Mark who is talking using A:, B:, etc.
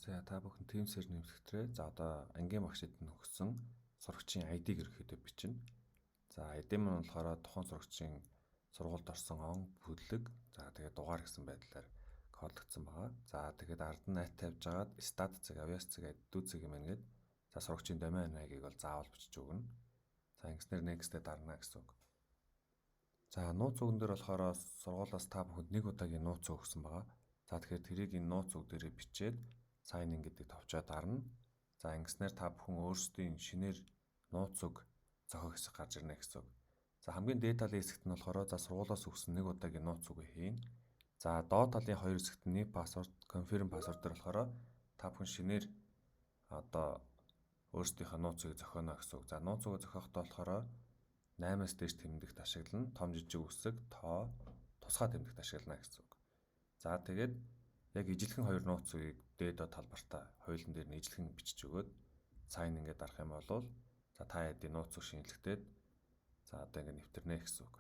A: За та бүхэн Teams-ээр нэмэгдэхтрээ за одоо ангийн багшид нь өгсөн сурагчийн ID-г ерөөхдөө бичнэ. За ID маань болохоор тухайн сурагчийн сургуульд орсон он, бүлэг, за тэгээд дугаар гэсэн байдлаар кодлогдсон байгаа. За тэгээд ард нь найт тавьж агаад стат цаг, авьяас цаг, дүү цаг юм ингээд за сурагчийн домен ID-г бол заавал бичиж өгнө. За ингэснээр next-д дарна гэсэн үг. За нууц үгэн дээр болохоор сургуулиас та бүхэнд нэг удаагийн нууц өгсөн байгаа. За тэгэхээр тэрийг энэ нууц үг дээрээ бичээд sign in гэдэг товчоо дарна. За ингэснээр та бүхэн өөрсдийн шинээр нууц үг зохиох хэсэг гарч ирнэ гэсэн үг. За хамгийн дээд талын хэсэгт нь болохоор за сургуулиас өгсөн нэг удаагийн нууц үгийг хийн. За доод талын хоёр хэсэгт нь password, confirm password дээр болохоор та бүхэн шинээр одоо өөрсдийнхөө нууц үгийг зохионо гэсэн үг. За нууц үгийг зохиохдоо болохоор 8-аас дээш тэмдэгт ашиглана. Том жижиг үсэг, тоо, тусгай тэмдэгт ашиглана гэсэн үг. За тэгээд яг ижилхэн хоёр нууц үгийг дээд талбартаа хоёулын дээр нь ижилхэн бичиж өгөөд sign ингээд дарах юм бол за та яд нууц үг шинэлэгдээд за одоо ингээд нэвтэрнэ гэсэн үг.